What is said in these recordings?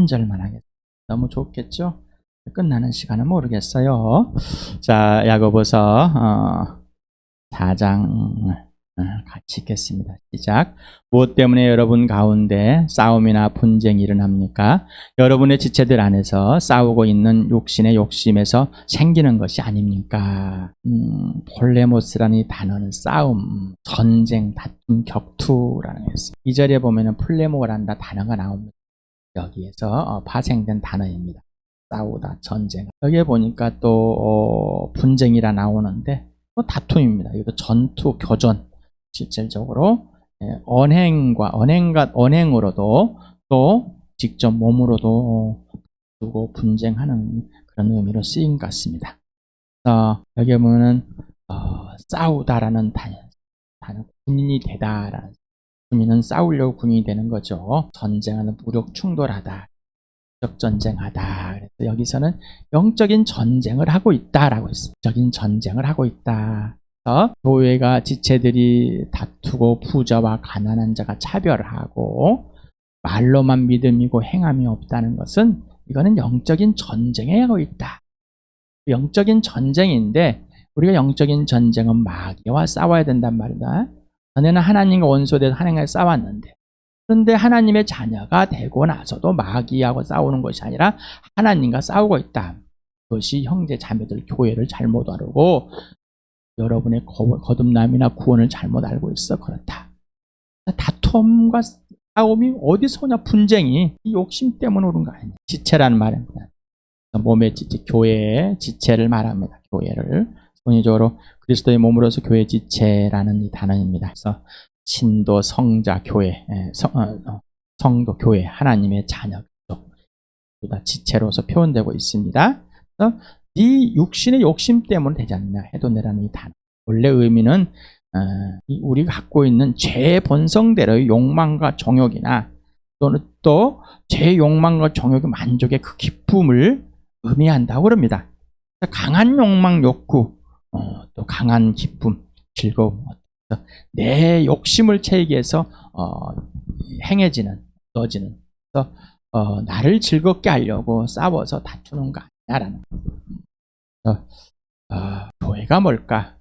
3절만 하겠습니다. 너무 좋겠죠? 끝나는 시간은 모르겠어요. 자, 야고보서 4장 같이 읽겠습니다. 시작. 무엇 때문에 여러분 가운데 싸움이나 분쟁이 일어납니까? 여러분의 지체들 안에서 싸우고 있는 욕심의 욕심에서 생기는 것이 아닙니까? 폴레모스라는 이 단어는 싸움, 전쟁, 다툼, 격투라는 것입니다. 2절에 보면은 폴레모라는 단어가 나옵니다. 여기에서 파생된 단어입니다. 싸우다, 전쟁. 여기에 보니까 또 분쟁이라 나오는데 또 다툼입니다. 이것도 전투, 교전. 실질적으로 언행으로도 또 직접 몸으로도 두고 분쟁하는 그런 의미로 쓰인 것 같습니다. 여기 보면은 싸우다라는 단어, 군인이 되다라는, 군인은 싸우려고 군인이 되는 거죠. 전쟁하는 무력 충돌하다, 영적 전쟁하다. 그래서 여기서는 영적인 전쟁을 하고 있다라고 했습니다. 영적인 전쟁을 하고 있다. 교회가 지체들이 다투고 부자와 가난한 자가 차별하고 말로만 믿음이고 행함이 없다는 것은 이거는 영적인 전쟁에 하고 있다. 영적인 전쟁인데 우리가 영적인 전쟁은 마귀와 싸워야 된단 말이다. 전에는 하나님과 원수되어 하나님과 싸웠는데, 그런데 하나님의 자녀가 되고 나서도 마귀하고 싸우는 것이 아니라 하나님과 싸우고 있다. 그것이 형제 자매들 교회를 잘못 알고 여러분의 거듭남이나 구원을 잘못 알고 있어 그렇다. 다툼과 싸움이 어디서 오냐? 분쟁이 이 욕심 때문에 오는 거 아니냐? 지체라는 말입니다. 몸의 지체, 교회의 지체를 말합니다. 교회를 본의적으로 그리스도의 몸으로서 교회 지체라는 이 단어입니다. 그래서 신도, 성자, 교회, 성도, 교회, 하나님의 자녀, 다 지체로서 표현되고 있습니다. 그래서 이 육신의 욕심 때문에 되지 않느냐? 해도내라는 이 단어. 원래 의미는 우리가 갖고 있는 죄의 본성대로의 욕망과 정욕이나 또는 또 죄의 욕망과 정욕의 만족의 그 기쁨을 의미한다고 그럽니다. 강한 욕망, 욕구, 또 강한 기쁨, 즐거움, 내 욕심을 채우기 위해서 행해지는, 떠지는, 나를 즐겁게 하려고 싸워서 다투는 거 아니냐라는 거예요. 교회가 뭘까?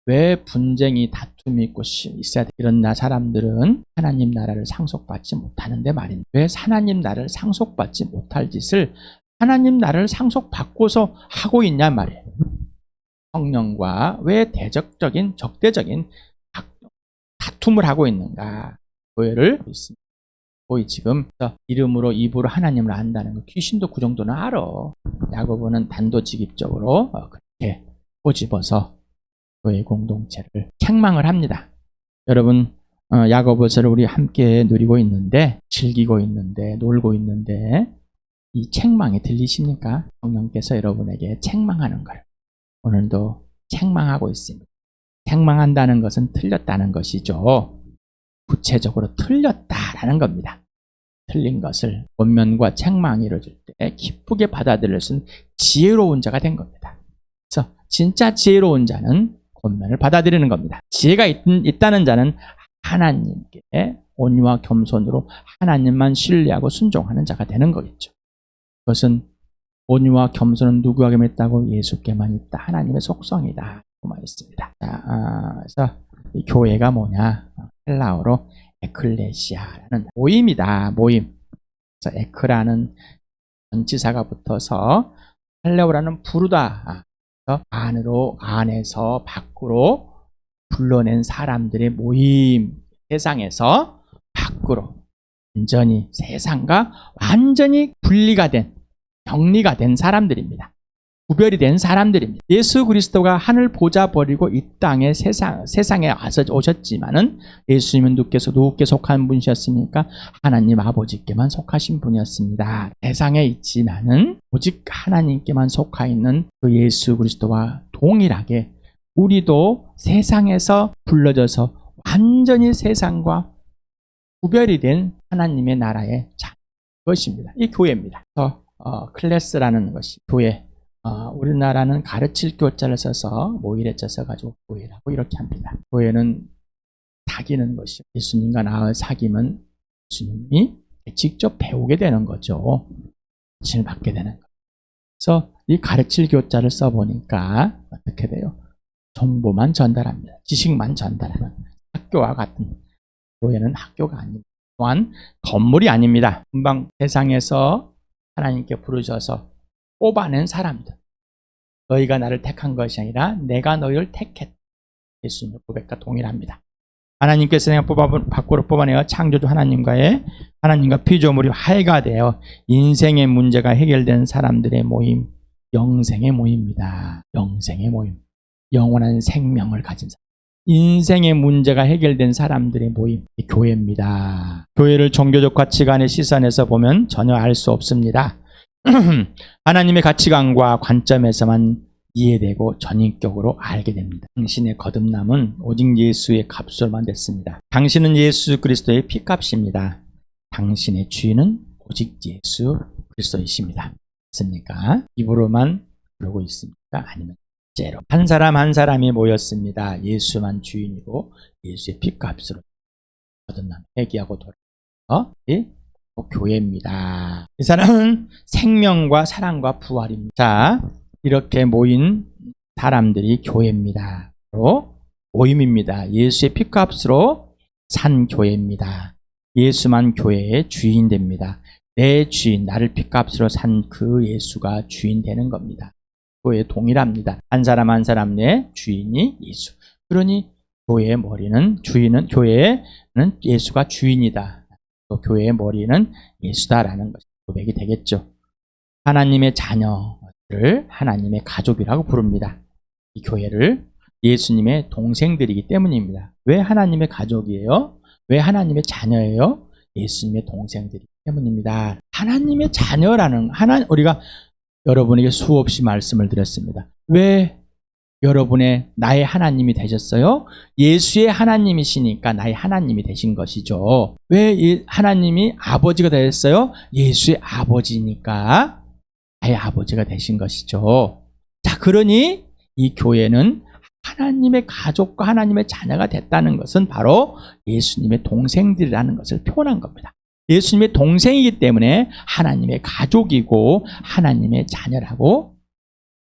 왜 분쟁이, 다툼이 있고 있어야 돼? 이런 사람들은 하나님 나라를 상속받지 못하는데 말입니다. 왜 하나님 나라를 상속받지 못할 짓을 하나님 나라를 상속받고서 하고 있냐 말이에요. 성령과 왜 적대적인 다툼을 하고 있는가? 교회를 있습니다. 거의 지금 이름으로 입으로 하나님을 안다는 거, 귀신도 그 정도는 알아. 야고보는 단도직입적으로 그렇게 꼬집어서 교회 공동체를 책망을 합니다. 여러분, 야고보서를 우리 함께 누리고 있는데, 즐기고 있는데, 놀고 있는데 이 책망이 들리십니까? 성령께서 여러분에게 책망하는 걸 오늘도 책망하고 있습니다. 책망한다는 것은 틀렸다는 것이죠. 구체적으로 틀렸다라는 겁니다. 틀린 것을 권면과 책망이 이루어질 때 기쁘게 받아들일 수 있는 지혜로운 자가 된 겁니다. 그래서 진짜 지혜로운 자는 권면을 받아들이는 겁니다. 지혜가 있다는 자는 하나님께 온유와 겸손으로 하나님만 신뢰하고 순종하는 자가 되는 거겠죠. 그것은 온유와 겸손은 누구에게 있다고? 예수께만 있다. 하나님의 속성이다. 그 말이 있습니다. 그래서 이 교회가 뭐냐? 헬라어로 에클레시아라는 모임이다. 모임. 그래서 에크라는 전치사가 붙어서 헬라어라는 부르다. 안에서 밖으로 불러낸 사람들의 모임. 세상에서 밖으로 완전히 세상과 완전히 분리가 된, 격리가 된 사람들입니다. 구별이 된 사람들입니다. 예수 그리스도가 하늘 보좌 버리고 이 땅에 세상에 와서 오셨지만은 예수님은 누구께 속한 분이셨습니까? 하나님 아버지께만 속하신 분이었습니다. 세상에 있지만은 오직 하나님께만 속하 있는 그 예수 그리스도와 동일하게 우리도 세상에서 불러져서 완전히 세상과 구별이 된 하나님의 나라의 자, 그것입니다. 이 교회입니다. 클래스라는 것이 교회. 우리나라는 가르칠 교자를 써서 모일에 써가지고 교회라고 이렇게 합니다. 교회는 사귀는 것이, 예수님과 나와 사귀면 예수님이 직접 배우게 되는 거죠. 가르침을 받게 되는 거죠. 그래서 이 가르칠 교자를 써보니까 어떻게 돼요? 정보만 전달합니다. 지식만 전달하는 학교와 같은. 교회는 학교가 아닙니다. 또한 건물이 아닙니다. 금방 세상에서 하나님께 부르셔서 뽑아낸 사람들. 너희가 나를 택한 것이 아니라 내가 너희를 택했다. 예수님의 고백과 동일합니다. 하나님께서 세상 밖으로 뽑아내어 창조주 하나님과 피조물이 화해가 되어 인생의 문제가 해결된 사람들의 모임, 영생의 모임입니다. 영생의 모임. 영원한 생명을 가진 사람. 인생의 문제가 해결된 사람들의 모임, 교회입니다. 교회를 종교적 가치관의 시선에서 보면 전혀 알 수 없습니다. 하나님의 가치관과 관점에서만 이해되고 전인격으로 알게 됩니다. 당신의 거듭남은 오직 예수의 값으로만 됐습니다. 당신은 예수 그리스도의 피값입니다. 당신의 주인은 오직 예수 그리스도이십니다. 맞습니까? 입으로만 그러고 있습니까? 아니면 실제로 한 사람 한 사람이 모였습니다. 예수만 주인이고 예수의 피값으로 거듭남 회개하고 돌아서 교회입니다. 이 사람은 생명과 사랑과 부활입니다. 자, 이렇게 모인 사람들이 교회입니다. 바로 모임입니다. 예수의 피값으로 산 교회입니다. 예수만 교회의 주인 됩니다. 내 주인, 나를 피값으로 산 그 예수가 주인 되는 겁니다. 교회에 동일합니다. 한 사람 한 사람 내 주인이 예수. 그러니 교회의 머리는 교회는 예수가 주인이다. 또 교회의 머리는 예수다라는 것이 고백이 되겠죠. 하나님의 자녀를 하나님의 가족이라고 부릅니다. 이 교회를 예수님의 동생들이기 때문입니다. 왜 하나님의 가족이에요? 왜 하나님의 자녀예요? 예수님의 동생들이기 때문입니다. 하나님의 자녀라는 우리가 여러분에게 수없이 말씀을 드렸습니다. 왜 여러분의 나의 하나님이 되셨어요? 예수의 하나님이시니까 나의 하나님이 되신 것이죠. 왜 하나님이 아버지가 되셨어요? 예수의 아버지니까 나의 아버지가 되신 것이죠. 자, 그러니 이 교회는 하나님의 가족과 하나님의 자녀가 됐다는 것은 바로 예수님의 동생들이라는 것을 표현한 겁니다. 예수님의 동생이기 때문에 하나님의 가족이고 하나님의 자녀라고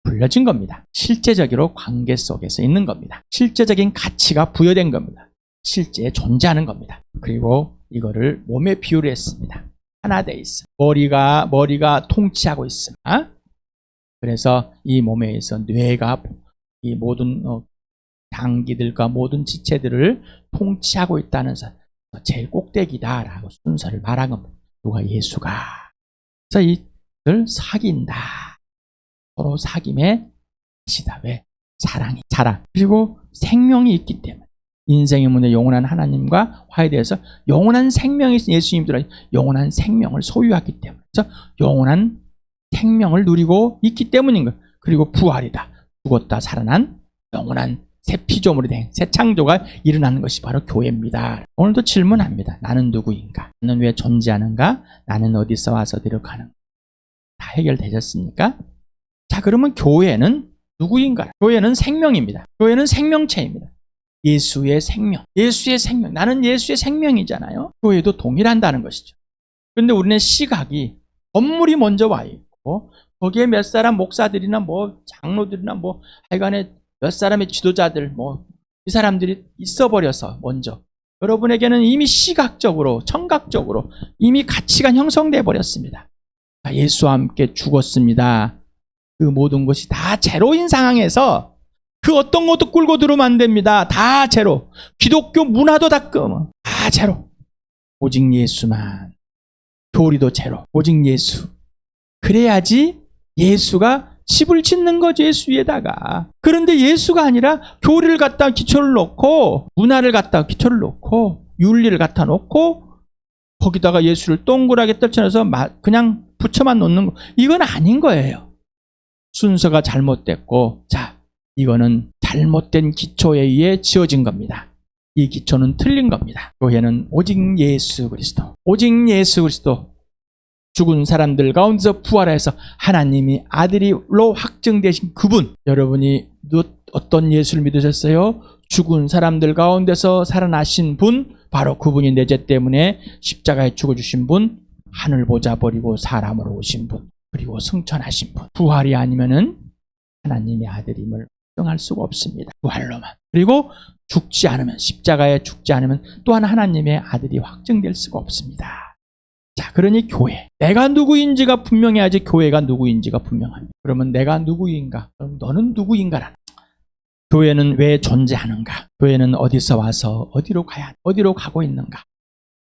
불려진 겁니다. 실제적으로 관계 속에서 있는 겁니다. 실제적인 가치가 부여된 겁니다. 실제 존재하는 겁니다. 그리고 이거를 몸에 비유를 했습니다. 하나 돼 있어. 머리가 통치하고 있습니다. 그래서 이 몸에 있어 뇌가 이 모든 장기들과 모든 지체들을 통치하고 있다는 제일 꼭대기다라고 순서를 말한 겁니다. 누가? 예수가. 그래서 이들 사귄다. 서로 사귐의 시다. 왜? 사랑. 그리고 생명이 있기 때문에. 인생의 문제 영원한 하나님과 화해돼서 영원한 생명이 예수님들은 영원한 생명을 소유하기 때문에. 그래서 영원한 생명을 누리고 있기 때문인 거예요. 그리고 부활이다. 죽었다 살아난 영원한 새 피조물이 된 새 창조가 일어나는 것이 바로 교회입니다. 오늘도 질문합니다. 나는 누구인가? 나는 왜 존재하는가? 나는 어디서 와서 어디로 가는가? 다 해결되셨습니까? 자, 그러면 교회는 누구인가? 교회는 생명입니다. 교회는 생명체입니다. 예수의 생명. 나는 예수의 생명이잖아요. 교회도 동일한다는 것이죠. 그런데 우리는 시각이 건물이 먼저 와 있고 거기에 몇 사람 목사들이나 장로들이나 하여간에 몇 사람의 지도자들 이 사람들이 있어버려서 먼저 여러분에게는 이미 시각적으로 청각적으로 이미 가치가 형성돼 버렸습니다. 예수와 함께 죽었습니다. 그 모든 것이 다 제로인 상황에서 그 어떤 것도 끌고 들어오면 안 됩니다. 다 제로. 기독교 문화도 다 제로. 오직 예수만. 교리도 제로. 오직 예수. 그래야지 예수가 집을 짓는 거죠. 예수 위에다가. 그런데 예수가 아니라 교리를 갖다 기초를 놓고 문화를 갖다 기초를 놓고 윤리를 갖다 놓고 거기다가 예수를 동그랗게 떨쳐내서 그냥 붙여만 놓는 거. 이건 아닌 거예요. 순서가 잘못됐고, 자, 이거는 잘못된 기초에 의해 지어진 겁니다. 이 기초는 틀린 겁니다. 교회는 오직 예수 그리스도. 오직 예수 그리스도. 죽은 사람들 가운데서 부활해서 하나님이 아들이로 확증되신 그분. 여러분이 어떤 예수를 믿으셨어요? 죽은 사람들 가운데서 살아나신 분, 바로 그분이 내 죄 때문에 십자가에 죽어주신 분, 하늘 보좌 버리고 사람으로 오신 분, 그리고 승천하신 분, 부활이 아니면은 하나님의 아들임을 확정할 수가 없습니다. 부활로만. 그리고 죽지 않으면, 십자가에 죽지 않으면 또한 하나님의 아들이 확정될 수가 없습니다. 자, 그러니 교회, 내가 누구인지가 분명해야지 교회가 누구인지가 분명합니다. 그러면 내가 누구인가? 그럼 너는 누구인가라는, 교회는 왜 존재하는가? 교회는 어디서 와서 어디로 가야, 어디로 가고 있는가?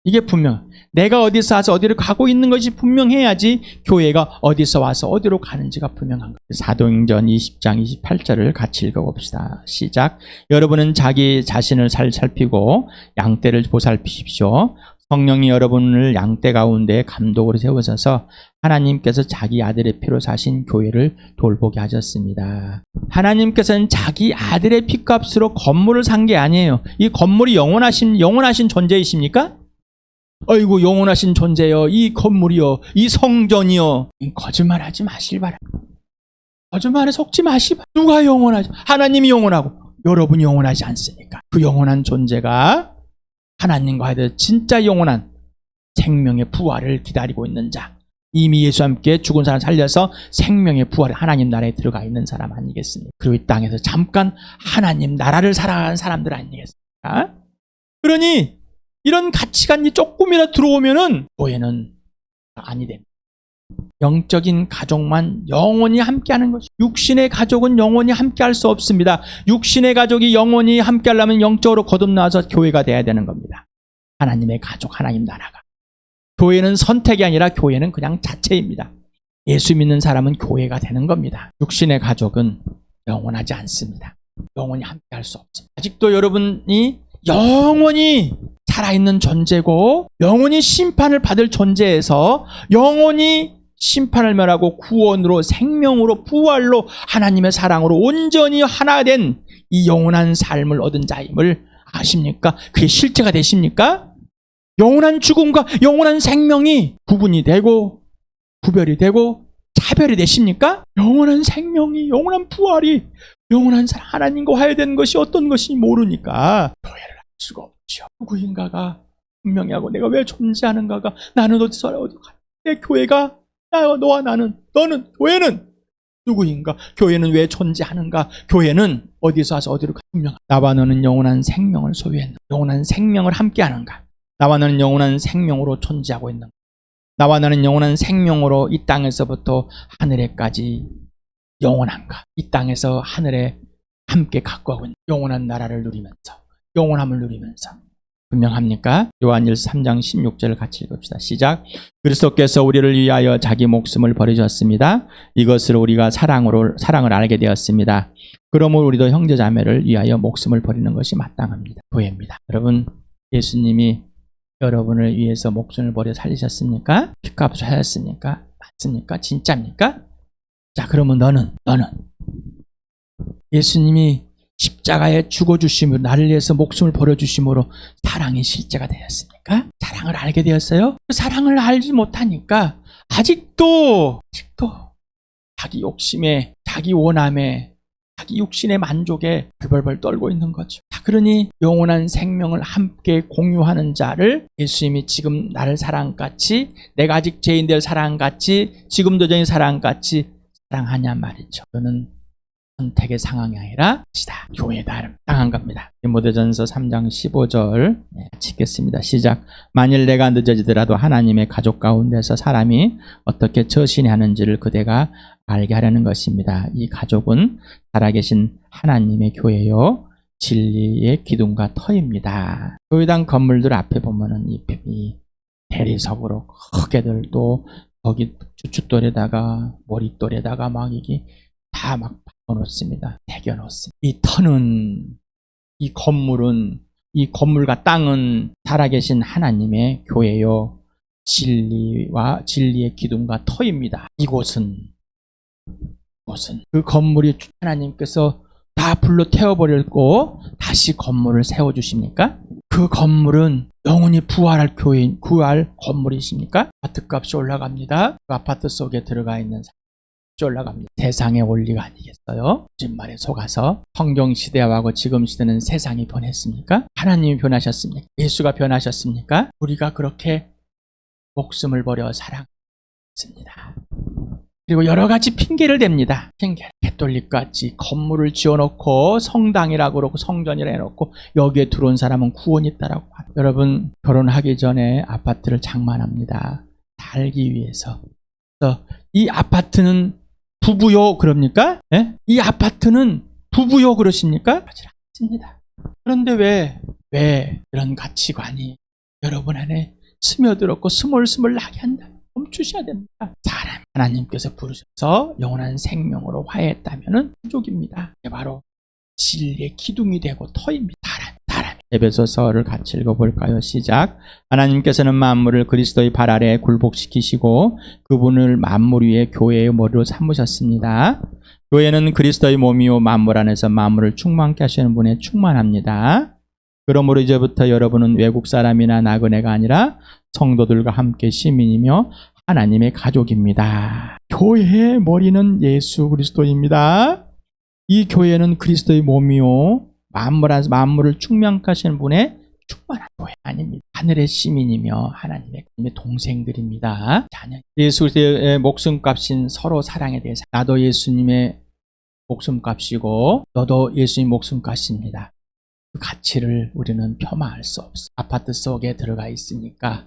이게 분명, 내가 어디서 와서 어디로 가고 있는 것이 분명해야지 교회가 어디서 와서 어디로 가는지가 분명한 거예요. 사도행전 20장 28절을 같이 읽어봅시다. 시작. 여러분은 자기 자신을 살피고 양떼를 보살피십시오. 성령이 여러분을 양떼 가운데 감독으로 세우셔서 하나님께서 자기 아들의 피로 사신 교회를 돌보게 하셨습니다. 하나님께서는 자기 아들의 피값으로 건물을 산 게 아니에요. 이 건물이 영원하신 존재이십니까? 아이고, 영원하신 존재요, 이 건물이요, 이 성전이요. 거짓말하지 마실 바랍니다. 거짓말에 속지 마시고. 누가 영원하지? 하나님이 영원하고 여러분이 영원하지 않습니까? 그 영원한 존재가 하나님과 하여 진짜 영원한 생명의 부활을 기다리고 있는 자, 이미 예수와 함께 죽은 사람 살려서 생명의 부활을 하나님 나라에 들어가 있는 사람 아니겠습니까? 그리고 이 땅에서 잠깐 하나님 나라를 살아가는 사람들 아니겠습니까? 그러니 이런 가치관이 조금이라도 들어오면은 교회는 아니 됩니다. 영적인 가족만 영원히 함께하는 것이, 육신의 가족은 영원히 함께할 수 없습니다. 육신의 가족이 영원히 함께하려면 영적으로 거듭나와서 교회가 돼야 되는 겁니다. 하나님의 가족, 하나님 나라가. 교회는 선택이 아니라 교회는 그냥 자체입니다. 예수 믿는 사람은 교회가 되는 겁니다. 육신의 가족은 영원하지 않습니다. 영원히 함께할 수 없습니다. 아직도 여러분이 영원히 살아있는 존재고 영원히 심판을 받을 존재에서 영원히 심판을 멸하고 구원으로, 생명으로, 부활로, 하나님의 사랑으로 온전히 하나 된 이 영원한 삶을 얻은 자임을 아십니까? 그게 실제가 되십니까? 영원한 죽음과 영원한 생명이 구분이 되고 구별이 되고 차별이 되십니까? 영원한 생명이, 영원한 부활이, 영원한 사랑, 하나님과 화해되는 것이 어떤 것인지 모르니까 교회를 할 수가 없죠. 누구인가가 분명히 하고 내가 왜 존재하는가가, 나는 어디서 어디 가, 내 교회가, 너와 나는, 너는, 교회는 누구인가? 교회는 왜 존재하는가? 교회는 어디서 와서 어디로 가? 분명. 나와 너는 영원한 생명을 소유했는가? 영원한 생명을 함께하는가? 나와 너는 영원한 생명으로 존재하고 있는가? 나와 너는 영원한 생명으로 이 땅에서부터 하늘에까지 영원한가? 이 땅에서 하늘에 함께 갖고 가고 있는 영원한 나라를 누리면서, 영원함을 누리면서 분명합니까? 요한일서 3장 16절을 같이 읽읍시다. 시작. 그리스도께서 우리를 위하여 자기 목숨을 버리셨습니다. 이것으로 우리가 사랑을 알게 되었습니다. 그러므로 우리도 형제자매를 위하여 목숨을 버리는 것이 마땅합니다. 교회입니다. 여러분, 예수님이 여러분을 위해서 목숨을 버려 살리셨습니까? 피값을 하셨습니까? 맞습니까? 진짜입니까? 자, 그러면 너는 예수님이 십자가에 죽어주심으로, 나를 위해서 목숨을 버려주심으로 사랑이 실제가 되었습니까? 사랑을 알게 되었어요? 그 사랑을 알지 못하니까 아직도 자기 욕심에, 자기 원함에, 자기 육신의 만족에 벌벌 떨고 있는 거죠. 자, 그러니 영원한 생명을 함께 공유하는 자를 예수님이 지금 나를 사랑같이, 내가 아직 죄인들 사랑같이, 지금도 전에 사랑같이 사랑하냐 말이죠. 그는 선택의 상황이 아니라 시다. 교회에 당한 겁니다. 디모데전서 3장 15절 같이 읽겠습니다. 시작. 만일 내가 늦어지더라도 하나님의 가족 가운데서 사람이 어떻게 처신하는지를 그대가 알게 하려는 것입니다. 이 가족은 살아계신 하나님의 교회요, 진리의 기둥과 터입니다. 교회당 건물들 앞에 보면은 이 대리석으로 크게들, 또 거기 주춧돌에다가 머릿돌에다가 막 이게 다 막 놓습니다. 새겨 놓습니다. 이 터는, 이 건물은, 이 건물과 땅은 살아계신 하나님의 교회요, 진리의 기둥과 터입니다. 이곳은 그 건물이 하나님께서 다 불로 태워버렸고 다시 건물을 세워주십니까? 그 건물은 영원히 부활할 교회인, 부활 건물이십니까? 아파트값이 올라갑니다. 그 아파트 속에 들어가 있는 올라갑니다. 세상의 원리가 아니겠어요? 거짓말에 속아서. 성경 시대하고 지금 시대는 세상이 변했습니까? 하나님이 변하셨습니까? 예수가 변하셨습니까? 우리가 그렇게 목숨을 버려 사랑했습니다. 그리고 여러 가지 핑계를 댑니다. 핑계. 캐톨릭같이 건물을 지어놓고 성당이라고 그러고 성전이라 해놓고 여기에 들어온 사람은 구원이 있다라고. 여러분 결혼하기 전에 아파트를 장만합니다. 살기 위해서. 그래서 이 아파트는 부부요 그럽니까? 예? 이 아파트는 부부요 그러십니까? 그렇지 않습니다. 그런데 왜 이런 가치관이 여러분 안에 스며들었고 스물스물 나게 한다. 멈추셔야 됩니다. 사람 하나님께서 부르셔서 영원한 생명으로 화해했다면은 부족입니다. 이게 바로 진리의 기둥이 되고 터입니다. 사람. 에베소서를 같이 읽어볼까요? 시작. 하나님께서는 만물을 그리스도의 발 아래에 굴복시키시고 그분을 만물 위에 교회의 머리로 삼으셨습니다. 교회는 그리스도의 몸이요 만물 안에서 만물을 충만케 하시는 분에 충만합니다. 그러므로 이제부터 여러분은 외국 사람이나 나그네가 아니라 성도들과 함께 시민이며 하나님의 가족입니다. 교회의 머리는 예수 그리스도입니다. 이 교회는 그리스도의 몸이요 만물을 충만케 하시는 분의 충만한 교회 아닙니다. 하늘의 시민이며 하나님의 동생들입니다. 자녀. 예수 그리스도의 목숨값인 서로 사랑에 대해서 나도 예수님의 목숨값이고 너도 예수님 목숨값입니다. 그 가치를 우리는 폄하할 수 없어. 아파트 속에 들어가 있으니까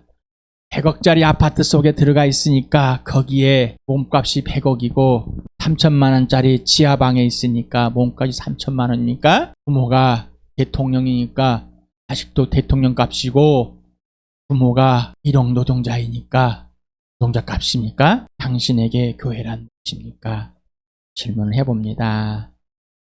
100억짜리 아파트 속에 들어가 있으니까 거기에 몸값이 100억이고 3천만 원짜리 지하방에 있으니까 몸값이 3천만 원이니까 부모가 대통령이니까 자식도 대통령 값이고 부모가 일용 노동자이니까 노동자 값입니까? 당신에게 교회란 무엇입니까? 질문을 해봅니다.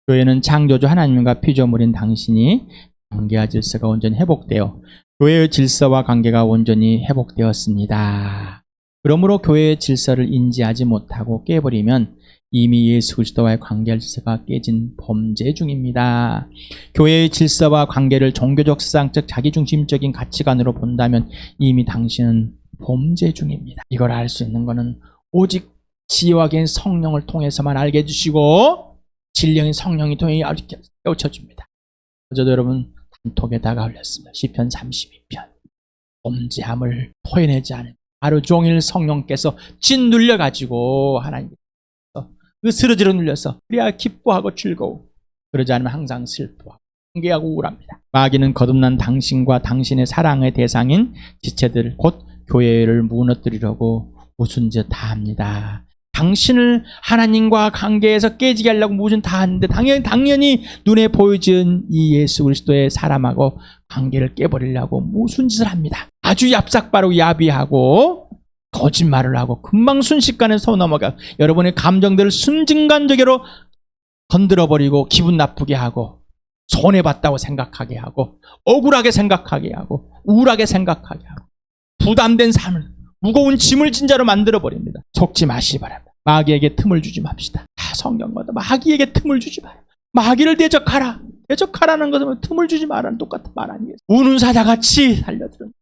교회는 창조주 하나님과 피조물인 당신이 관계와 질서가 온전히 회복되어 교회의 질서와 관계가 온전히 회복되었습니다. 그러므로 교회의 질서를 인지하지 못하고 깨버리면 이미 예수 그리스도와의 관계의 질서가 깨진 범죄 중입니다. 교회의 질서와 관계를 종교적, 세상적, 자기중심적인 가치관으로 본다면 이미 당신은 범죄 중입니다. 이걸 알 수 있는 것은 오직 지혜와 긴 성령을 통해서만 알게 해주시고 진리인 성령이 통해 깨우쳐줍니다. 어제도 여러분 단톡에다가 올렸습니다. 시편 32편. 범죄함을 토해내지 않은 하루 종일 성령께서 짓눌려가지고 하나님께서 으스러지로 눌려서 그래야 기뻐하고 즐거워. 그러지 않으면 항상 슬퍼하고 한계하고 우울합니다. 마귀는 거듭난 당신과 당신의 사랑의 대상인 지체들 곧 교회를 무너뜨리려고 무슨 짓 다 합니다. 당신을 하나님과 관계에서 깨지게 하려고 무슨 다 하는데 당연히 눈에 보여진 이 예수 그리스도의 사람하고 관계를 깨버리려고 무슨 짓을 합니다. 아주 얍삭바르고 야비하고 거짓말을 하고 금방 순식간에 서 넘어가 여러분의 감정들을 순간적으로 건드려버리고 기분 나쁘게 하고 손해봤다고 생각하게 하고 억울하게 생각하게 하고 우울하게 생각하게 하고 부담된 삶을 무거운 짐을 진 자로 만들어버립니다. 속지 마시기 바랍니다. 마귀에게 틈을 주지 맙시다. 다 성경마다 마귀에게 틈을 주지 마라. 마귀를 대적하라. 대적하라는 것은 틈을 주지 마라는 똑같은 말 아니겠어요? 우는 사자같이 살려들은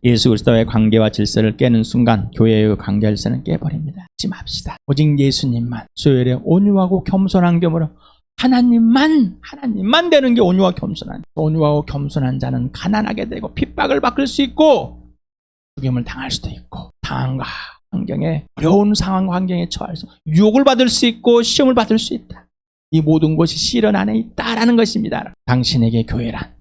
예수 그리스도의 관계와 질서를 깨는 순간 교회의 관계와 질서는 깨버립니다. 하지 맙시다. 오직 예수님만 수요일에 온유하고 겸손한 겸으로 하나님만 되는 게 온유하고 겸손한 자는 가난하게 되고 핍박을 받을 수 있고 죽임을 당할 수도 있고 상황과 환경에 어려운 상황과 환경에 처해서 유혹을 받을 수 있고 시험을 받을 수 있다. 이 모든 것이 시련 안에 있다라는 것입니다. 당신에게 교회란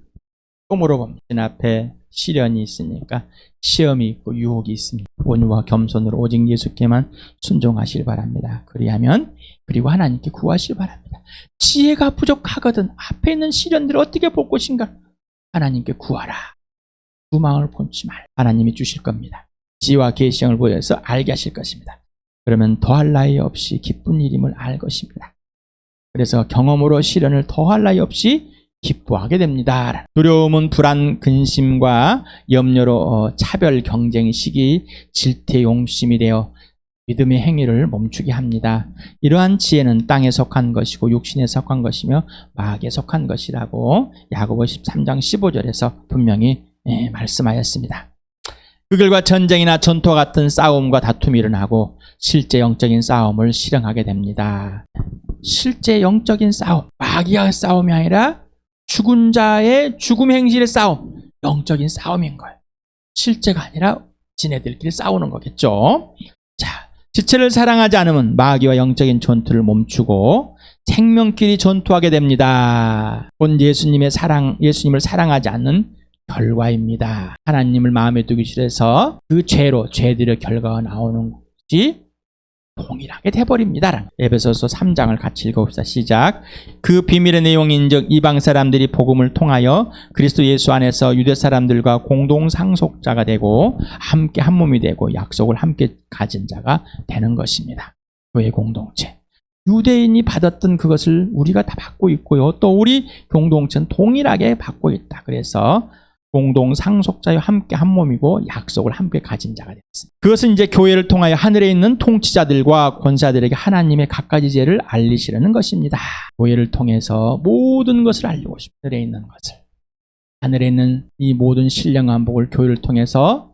또 물어봅니다. 신 앞에 시련이 있으니까 시험이 있고 유혹이 있습니다. 온유와 겸손으로 오직 예수께만 순종하시길 바랍니다. 그리고 하나님께 구하시길 바랍니다. 지혜가 부족하거든 앞에 있는 시련들을 어떻게 볼 것인가 하나님께 구하라. 두망을 본치 말 하나님이 주실 겁니다. 지혜와 계시형을 보여서 알게 하실 것입니다. 그러면 더할 나위 없이 기쁜 일임을 알 것입니다. 그래서 경험으로 시련을 더할 나위 없이 기뻐하게 됩니다. 두려움은 불안, 근심과 염려로 차별, 경쟁, 시기, 질투, 용심이 되어 믿음의 행위를 멈추게 합니다. 이러한 지혜는 땅에 속한 것이고 육신에 속한 것이며 마귀에 속한 것이라고 야고보 13장 15절에서 분명히 말씀하였습니다. 그 결과 전쟁이나 전투와 같은 싸움과 다툼이 일어나고 실제 영적인 싸움을 실행하게 됩니다. 실제 영적인 싸움, 마귀와의 싸움이 아니라 죽은 자의 죽음 행실의 싸움, 영적인 싸움인 거예요. 실제가 아니라 지네들끼리 싸우는 거겠죠. 자, 지체를 사랑하지 않으면 마귀와 영적인 전투를 멈추고 생명끼리 전투하게 됩니다. 곧 예수님을 사랑하지 않는 결과입니다. 하나님을 마음에 두기 싫어서 그 죄로 죄들의 결과가 나오는 것이 동일하게 돼버립니다. 에베소서 3장을 같이 읽어봅시다. 시작. 그 비밀의 내용인즉 이방 사람들이 복음을 통하여 그리스도 예수 안에서 유대 사람들과 공동 상속자가 되고 함께 한 몸이 되고 약속을 함께 가진 자가 되는 것입니다. 교회 공동체. 유대인이 받았던 그것을 우리가 다 받고 있고요. 또 우리 공동체는 동일하게 받고 있다. 그래서 공동 상속자와 함께 한 몸이고 약속을 함께 가진 자가 되었습니다. 그것은 이제 교회를 통하여 하늘에 있는 통치자들과 권사들에게 하나님의 갖가지 죄를 알리시려는 것입니다. 교회를 통해서 모든 것을 알리고 싶어요. 하늘에 있는 것을. 하늘에 있는 이 모든 신령한 복을 교회를 통해서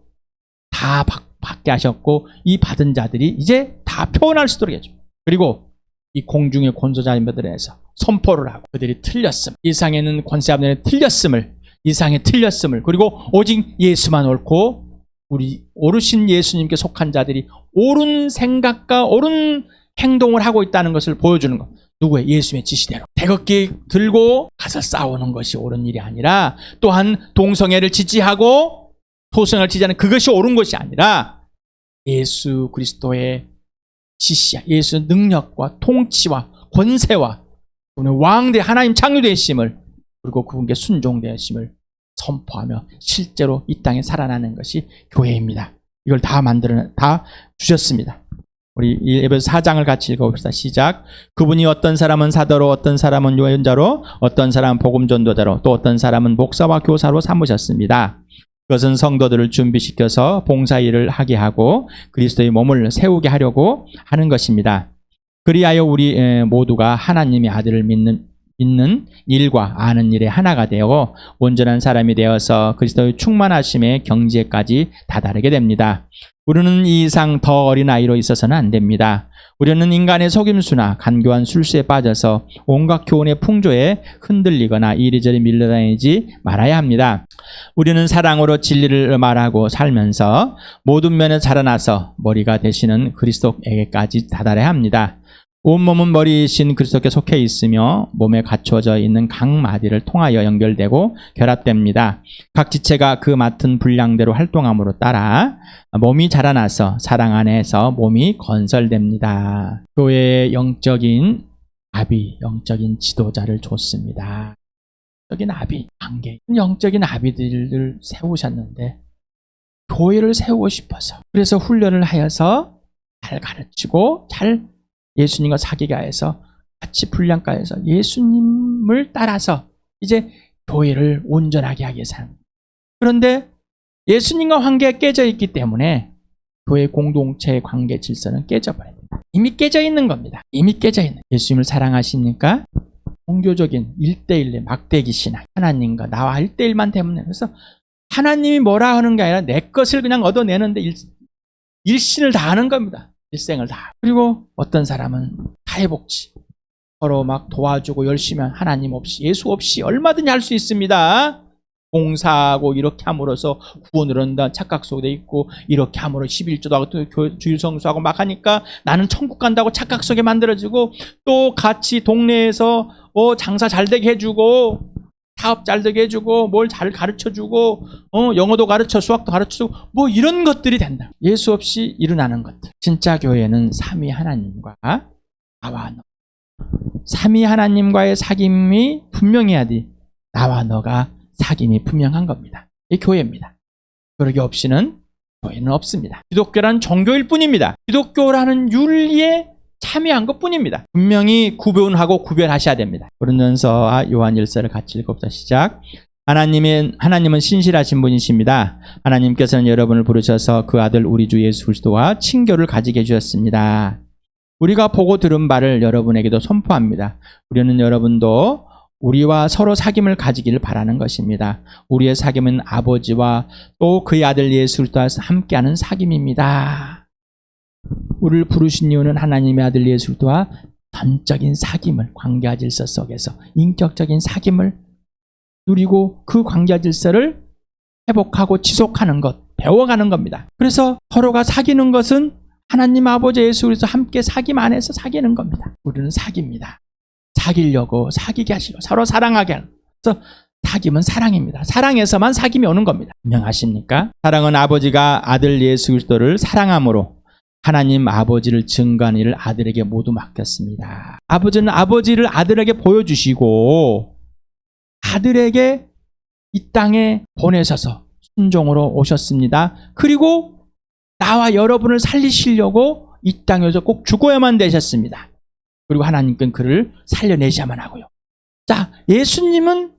다 받게 하셨고 이 받은 자들이 이제 다 표현할 수 있도록 해줍니다. 그리고 이 공중의 권소자들에서 선포를 하고 그들이 틀렸음. 이 세상에 있는 권세자들이 틀렸음을 이상에 틀렸음을 그리고 오직 예수만 옳고 우리 오르신 예수님께 속한 자들이 옳은 생각과 옳은 행동을 하고 있다는 것을 보여주는 것. 누구의? 예수의 지시대로 태극기 들고 가서 싸우는 것이 옳은 일이 아니라 또한 동성애를 지지하고 토성을 지지하는 그것이 옳은 것이 아니라 예수 그리스도의 지시야. 예수의 능력과 통치와 권세와 왕대 하나님 창조되심을 그리고 그분께 순종되심을 선포하며 실제로 이 땅에 살아나는 것이 교회입니다. 이걸 다 주셨습니다. 우리 에베소 4장을 같이 읽어봅시다. 시작. 그분이 어떤 사람은 사도로, 어떤 사람은 예언자로, 어떤 사람은 복음 전도자로, 또 어떤 사람은 목사와 교사로 삼으셨습니다. 그것은 성도들을 준비시켜서 봉사일을 하게 하고 그리스도의 몸을 세우게 하려고 하는 것입니다. 그리하여 우리 모두가 하나님의 아들을 믿는 일과 아는 일에 하나가 되어 온전한 사람이 되어서 그리스도의 충만하심의 경지에까지 다다르게 됩니다. 우리는 이 이상 더 어린 아이로 있어서는 안 됩니다. 우리는 인간의 속임수나 간교한 술수에 빠져서 온갖 교훈의 풍조에 흔들리거나 이리저리 밀려다니지 말아야 합니다. 우리는 사랑으로 진리를 말하고 살면서 모든 면에 자라나서 머리가 되시는 그리스도에게까지 다다라야 합니다. 온몸은 머리이신 그리스도께 속해 있으며 몸에 갖춰져 있는 각 마디를 통하여 연결되고 결합됩니다. 각 지체가 그 맡은 분량대로 활동함으로 따라 몸이 자라나서 사랑 안에서 몸이 건설됩니다. 교회의 영적인 아비, 영적인 지도자를 줬습니다. 영적인 아비, 관계, 영적인 아비들을 세우셨는데 교회를 세우고 싶어서 그래서 훈련을 하여서 잘 가르치고 잘 예수님과 사귀게 해서 같이 분량가해서 예수님을 따라서 이제 교회를 온전하게 하기 위해서 하는 거예요. 그런데 예수님과 관계가 깨져 있기 때문에 교회 공동체의 관계 질서는 깨져버립니다. 이미 깨져 있는 겁니다. 이미 깨져 있는. 예수님을 사랑하시니까 종교적인 1대1의 막대기 신앙, 하나님과 나와 1대1만 되면 그래서 하나님이 뭐라 하는 게 아니라 내 것을 그냥 얻어내는데 일신을 다하는 겁니다. 일생을 다. 그리고 어떤 사람은 사회복지 서로 막 도와주고 열심히 하나님 없이 예수 없이 얼마든지 할 수 있습니다. 봉사하고 이렇게 함으로써 구원을 얻는다 착각 속에 있고 이렇게 함으로 11조도 하고 또 주일 성수하고 막 하니까 나는 천국 간다고 착각 속에 만들어지고 또 같이 동네에서 장사 잘 되게 해주고 사업 잘 되게 해주고 뭘 잘 가르쳐주고 영어도 가르쳐 수학도 가르쳐주고 뭐 이런 것들이 된다. 예수 없이 일어나는 것들. 진짜 교회는 삼위 하나님과 나와 너 삼위 하나님과의 사귐이 분명해야 돼. 나와 너가 사귐이 분명한 겁니다. 이 교회입니다. 그러기 없이는 교회는 없습니다. 기독교란 종교일 뿐입니다. 기독교라는 윤리에 참여한 것뿐입니다. 분명히 구분하고 구별하셔야 됩니다. 고린도전서 요한 1서를 같이 읽어봅시다. 시작. 하나님은 신실하신 분이십니다. 하나님께서는 여러분을 부르셔서 그 아들 우리 주 예수 그리스도와 친교를 가지게 해주셨습니다. 우리가 보고 들은 바를 여러분에게도 선포합니다. 우리는 여러분도 우리와 서로 사귐을 가지기를 바라는 것입니다. 우리의 사귐은 아버지와 또 그의 아들 예수 그리스도와 함께하는 사귐입니다. 우리를 부르신 이유는 하나님의 아들 예수 그리스도와 전적인 사귐을 관계와 질서 속에서 인격적인 사귐을 누리고 그 관계와 질서를 회복하고 지속하는 것, 배워가는 겁니다. 그래서 서로가 사귀는 것은 하나님 아버지 예수 그리스도 함께 사귐 안에서 사귀는 겁니다. 우리는 사귑니다. 사귀려고 사귀게 하시고 서로 사랑하게 하는. 그래서 사귐은 사랑입니다. 사랑에서만 사귐이 오는 겁니다. 분명하십니까? 사랑은 아버지가 아들 예수 그리스도를 사랑함으로 하나님 아버지를 증거하는 일을 아들에게 모두 맡겼습니다. 아버지는 아버지를 아들에게 보여주시고 아들에게 이 땅에 보내셔서 순종으로 오셨습니다. 그리고 나와 여러분을 살리시려고 이 땅에서 꼭 죽어야만 되셨습니다. 그리고 하나님께는 그를 살려내셔야만 하고요. 자, 예수님은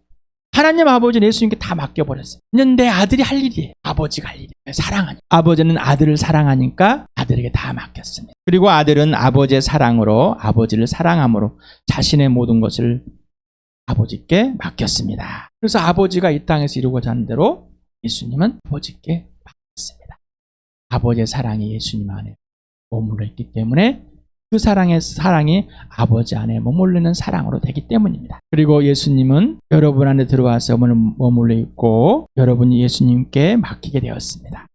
하나님 아버지는 예수님께 다 맡겨버렸어요. 그냥 내 아들이 할 일이에요. 아버지가 할 일이에요. 사랑하니까. 아버지는 아들을 사랑하니까 아들에게 다 맡겼습니다. 그리고 아들은 아버지의 사랑으로 아버지를 사랑함으로 자신의 모든 것을 아버지께 맡겼습니다. 그래서 아버지가 이 땅에서 이루고자 하는 대로 예수님은 아버지께 맡겼습니다. 아버지의 사랑이 예수님 안에 머물러 있기 때문에 그 사랑이 아버지 안에 머물르는 사랑으로 되기 때문입니다. 그리고 예수님은 여러분 안에 들어와서 머물러 있고 여러분이 예수님께 맡기게 되었습니다.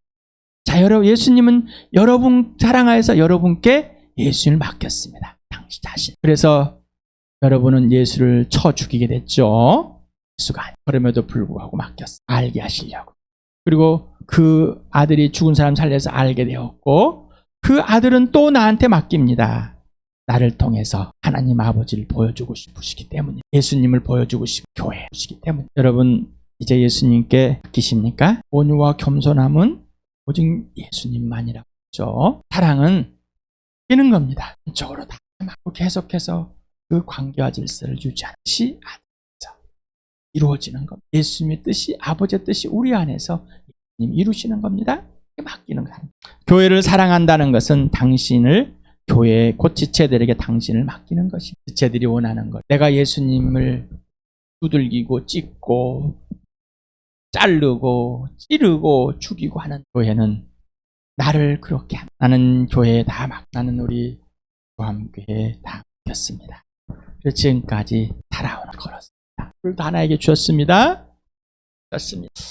자, 여러분, 예수님은 여러분 사랑하여서 여러분께 예수님을 맡겼습니다. 당신 자신. 그래서 여러분은 예수를 쳐 죽이게 됐죠. 예수가 아니에요. 그럼에도 불구하고 맡겼어요. 알게 하시려고. 그리고 그 아들이 죽은 사람 살려서 알게 되었고 그 아들은 또 나한테 맡깁니다. 나를 통해서 하나님 아버지를 보여주고 싶으시기 때문에 예수님을 보여주고 싶은 교회이시기 때문에 여러분 이제 예수님께 맡기십니까? 온유와 겸손함은 오직 예수님만이라고 했죠. 사랑은 뛰는 겁니다. 이쪽으로 다 맡고 계속해서 그 관계와 질서를 유지하는 것이 아들에서 이루어지는 겁니다. 예수님의 뜻이 아버지의 뜻이 우리 안에서 예수님이 이루시는 겁니다. 맡기는 거야. 교회를 사랑한다는 것은 당신을 교회 곧 지체들에게 당신을 맡기는 것이 지체들이 원하는 것. 내가 예수님을 두들기고 찢고 자르고 찌르고 죽이고 하는 교회는 나를 그렇게 합니다. 나는 교회에 다 나는 우리 교함교회에 다 맡겼습니다. 그래서 지금까지 살아오는 걸었습니다. 불도 하나에게 주었습니다.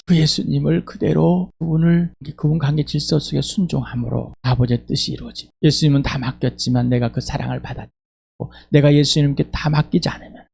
그 예수님을 그대로 그분 관계 질서 속에 순종함으로 아버지의 뜻이 이루어집니다. 예수님은 다 맡겼지만 내가 그 사랑을 받았고 내가 예수님께 다 맡기지 않으면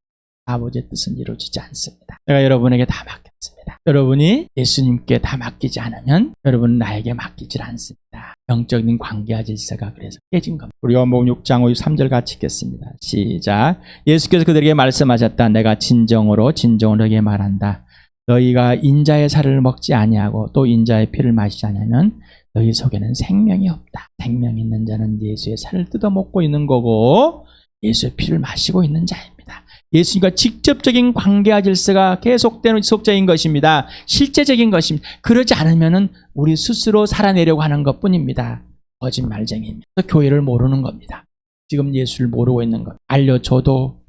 아버지의 뜻은 이루어지지 않습니다. 내가 여러분에게 다 맡겼습니다. 여러분이 예수님께 다 맡기지 않으면 여러분은 나에게 맡기질 않습니다. 영적인 관계와 질서가 그래서 깨진 겁니다. 우리 요한복음 6장 53절 같이 읽겠습니다. 시작. 예수께서 그들에게 말씀하셨다. 내가 진정으로 너에게 말한다. 너희가 인자의 살을 먹지 아니하고 또 인자의 피를 마시지 않으면 너희 속에는 생명이 없다. 생명 있는 자는 예수의 살을 뜯어먹고 있는 거고 예수의 피를 마시고 있는 자입니다. 예수님과 직접적인 관계와 질서가 계속되는 지속적인 것입니다. 실제적인 것입니다. 그러지 않으면 우리 스스로 살아내려고 하는 것뿐입니다. 거짓말쟁이입니다. 교회를 모르는 겁니다. 지금 예수를 모르고 있는 것. 알려줘도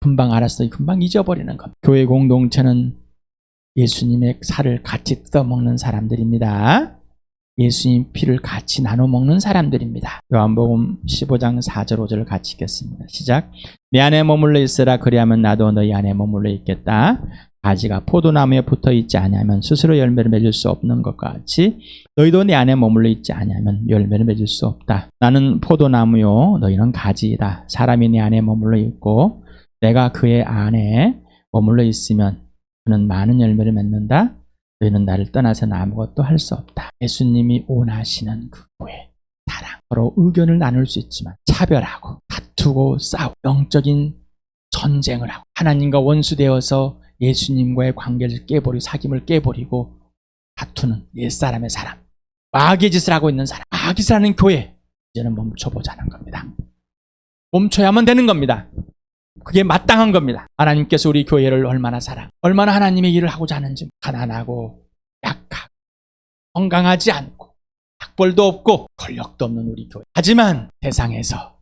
금방 알았어요. 금방 잊어버리는 것. 교회 공동체는 예수님의 살을 같이 뜯어먹는 사람들입니다. 예수님 피를 같이 나눠 먹는 사람들입니다. 요한복음 15장 4절 5절을 같이 읽겠습니다. 시작. 내 안에 머물러 있으라. 그리하면 나도 너희 안에 머물러 있겠다. 가지가 포도나무에 붙어 있지 아니하면 스스로 열매를 맺을 수 없는 것과 같이 너희도 내 안에 머물러 있지 아니하면 열매를 맺을 수 없다. 나는 포도나무요 너희는 가지이다. 사람이 내 안에 머물러 있고 내가 그의 안에 머물러 있으면 그는 많은 열매를 맺는다. 너희는 나를 떠나서는 아무것도 할 수 없다. 예수님이 원하시는 그 교회, 사랑, 서로 의견을 나눌 수 있지만 차별하고 다투고 싸우고 영적인 전쟁을 하고 하나님과 원수되어서 예수님과의 관계를 깨버리고 사귐을 깨버리고 다투는 옛사람의 사람, 마귀의 짓을 하고 있는 사람, 마귀 짓을 하는 교회 이제는 멈춰보자는 겁니다. 멈춰야만 되는 겁니다. 그게 마땅한 겁니다. 하나님께서 우리 교회를 얼마나 하나님의 일을 하고자 하는지 가난하고 약하고 건강하지 않고 학벌도 없고 권력도 없는 우리 교회. 하지만 세상에서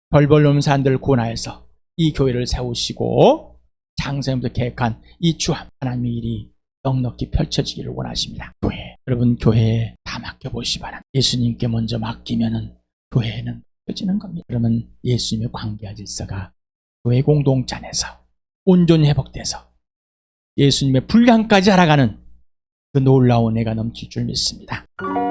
벌벌 넘는 사람들을 구원하여서 이 교회를 세우시고 장세부터 계획한 이 주함 하나님의 일이 넉넉히 펼쳐지기를 원하십니다. 교회. 여러분 교회에 다 맡겨보시 바랍니다. 예수님께 먼저 맡기면은 교회는 펴지는 겁니다. 그러면 예수님의 관계와 질서가 교회 공동체 안에서 온전히 회복돼서 예수님의 분량까지 알아가는 그 놀라운 애가 넘칠 줄 믿습니다.